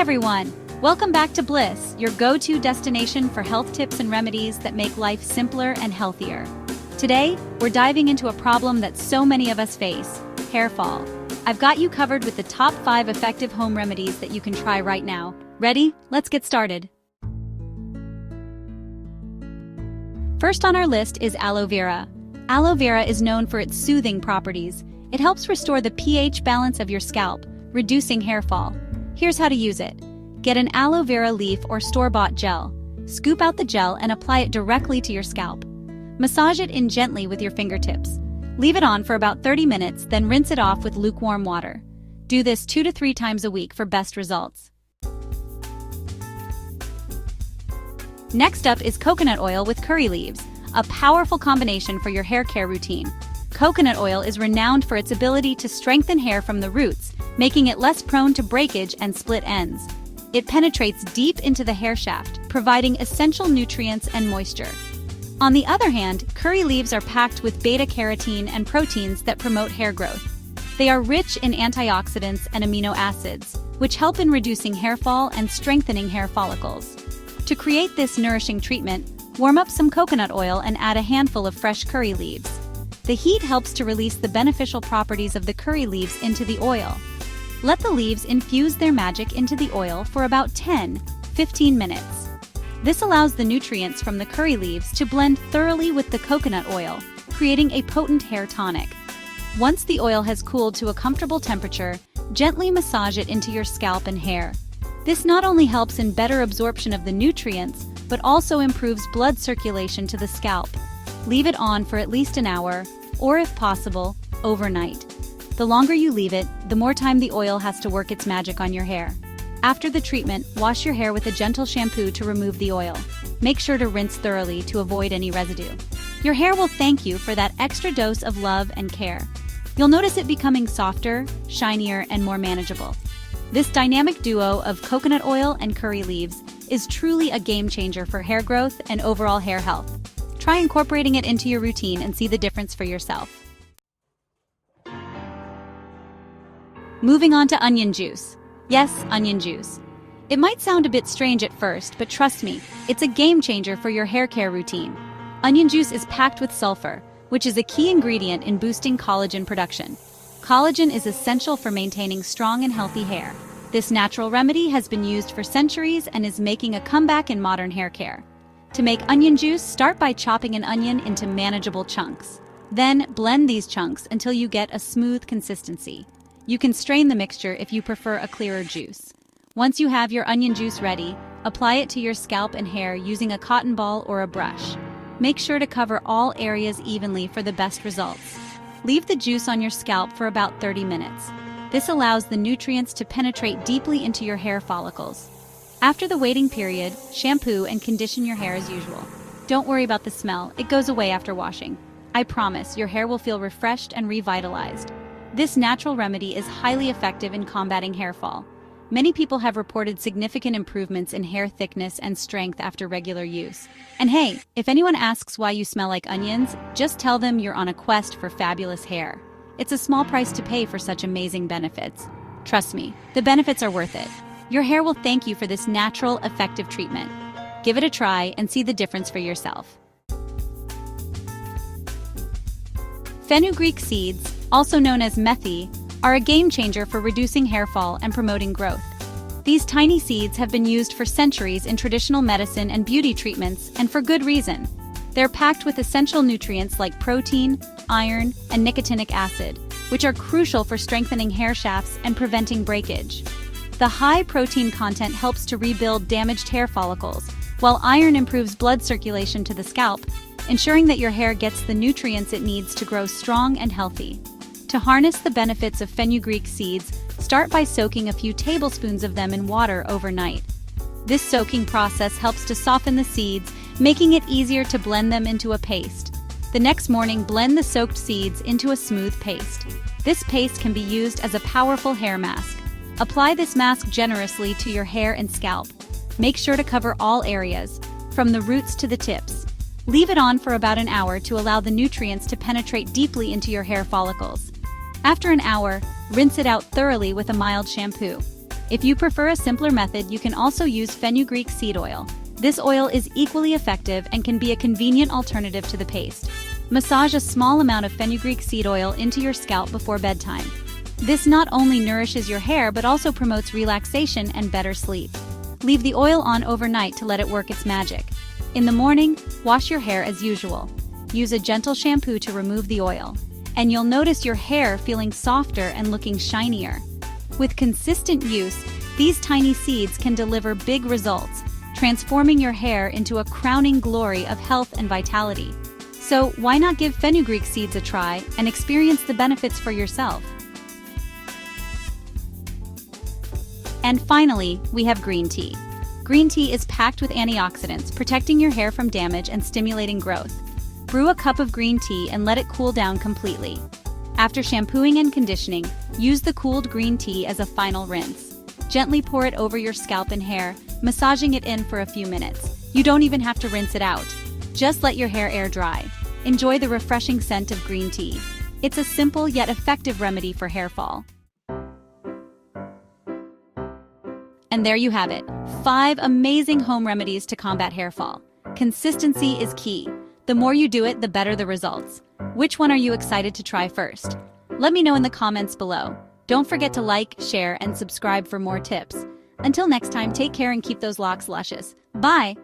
everyone! Welcome back to Bliss, your go-to destination for health tips and remedies that make life simpler and healthier. Today, we're diving into a problem that so many of us face: hair fall. I've got you covered with the top 5 effective home remedies that you can try right now. Ready? Let's get started. First on our list is aloe vera. Aloe vera is known for its soothing properties. It helps restore the pH balance of your scalp, reducing hair fall. Here's how to use it. Get an aloe vera leaf or store-bought gel. Scoop out the gel and apply it directly to your scalp. Massage it in gently with your fingertips. Leave it on for about 30 minutes, then rinse it off with lukewarm water. Do this 2 to 3 times a week for best results. Next up is coconut oil with curry leaves, a powerful combination for your hair care routine. Coconut oil is renowned for its ability to strengthen hair from the roots, making it less prone to breakage and split ends. It penetrates deep into the hair shaft, providing essential nutrients and moisture. On the other hand, curry leaves are packed with beta-carotene and proteins that promote hair growth. They are rich in antioxidants and amino acids, which help in reducing hair fall and strengthening hair follicles. To create this nourishing treatment, warm up some coconut oil and add a handful of fresh curry leaves. The heat helps to release the beneficial properties of the curry leaves into the oil. Let the leaves infuse their magic into the oil for about 10-15 minutes. This allows the nutrients from the curry leaves to blend thoroughly with the coconut oil, creating a potent hair tonic. Once the oil has cooled to a comfortable temperature, gently massage it into your scalp and hair. This not only helps in better absorption of the nutrients, but also improves blood circulation to the scalp. Leave it on for at least an hour, or if possible, overnight. The longer you leave it, the more time the oil has to work its magic on your hair. After the treatment, wash your hair with a gentle shampoo to remove the oil. Make sure to rinse thoroughly to avoid any residue. Your hair will thank you for that extra dose of love and care. You'll notice it becoming softer, shinier, and more manageable. This dynamic duo of coconut oil and curry leaves is truly a game changer for hair growth and overall hair health. Try incorporating it into your routine and see the difference for yourself. Moving on to onion juice. Yes, onion juice. It might sound a bit strange at first, but trust me, it's a game changer for your hair care routine. Onion juice is packed with sulfur, which is a key ingredient in boosting collagen production. Collagen is essential for maintaining strong and healthy hair. This natural remedy has been used for centuries and is making a comeback in modern hair care. To make onion juice, start by chopping an onion into manageable chunks. Then blend these chunks until you get a smooth consistency. You can strain the mixture if you prefer a clearer juice. Once you have your onion juice ready, apply it to your scalp and hair using a cotton ball or a brush. Make sure to cover all areas evenly for the best results. Leave the juice on your scalp for about 30 minutes. This allows the nutrients to penetrate deeply into your hair follicles. After the waiting period, shampoo and condition your hair as usual. Don't worry about the smell, it goes away after washing. I promise your hair will feel refreshed and revitalized. This natural remedy is highly effective in combating hair fall. Many people have reported significant improvements in hair thickness and strength after regular use. And hey, if anyone asks why you smell like onions, just tell them you're on a quest for fabulous hair. It's a small price to pay for such amazing benefits. Trust me, the benefits are worth it. Your hair will thank you for this natural, effective treatment. Give it a try and see the difference for yourself. Fenugreek seeds, also known as methi, are a game changer for reducing hair fall and promoting growth. These tiny seeds have been used for centuries in traditional medicine and beauty treatments, and for good reason. They're packed with essential nutrients like protein, iron, and nicotinic acid, which are crucial for strengthening hair shafts and preventing breakage. The high protein content helps to rebuild damaged hair follicles, while iron improves blood circulation to the scalp, ensuring that your hair gets the nutrients it needs to grow strong and healthy. To harness the benefits of fenugreek seeds, start by soaking a few tablespoons of them in water overnight. This soaking process helps to soften the seeds, making it easier to blend them into a paste. The next morning, blend the soaked seeds into a smooth paste. This paste can be used as a powerful hair mask. Apply this mask generously to your hair and scalp. Make sure to cover all areas, from the roots to the tips. Leave it on for about an hour to allow the nutrients to penetrate deeply into your hair follicles. After an hour, rinse it out thoroughly with a mild shampoo. If you prefer a simpler method, you can also use fenugreek seed oil. This oil is equally effective and can be a convenient alternative to the paste. Massage a small amount of fenugreek seed oil into your scalp before bedtime. This not only nourishes your hair but also promotes relaxation and better sleep. Leave the oil on overnight to let it work its magic. In the morning, wash your hair as usual. Use a gentle shampoo to remove the oil, and you'll notice your hair feeling softer and looking shinier. With consistent use, these tiny seeds can deliver big results, transforming your hair into a crowning glory of health and vitality. So why not give fenugreek seeds a try and experience the benefits for yourself? And finally, we have green tea. Green tea is packed with antioxidants, protecting your hair from damage and stimulating growth. Brew a cup of green tea and let it cool down completely. After shampooing and conditioning, use the cooled green tea as a final rinse. Gently pour it over your scalp and hair, massaging it in for a few minutes. You don't even have to rinse it out. Just let your hair air dry. Enjoy the refreshing scent of green tea. It's a simple yet effective remedy for hair fall. And there you have it, 5 amazing home remedies to combat hair fall. Consistency is key. The more you do it, the better the results. Which one are you excited to try first? Let me know in the comments below. Don't forget to like, share, and subscribe for more tips. Until next time, take care and keep those locks luscious. Bye!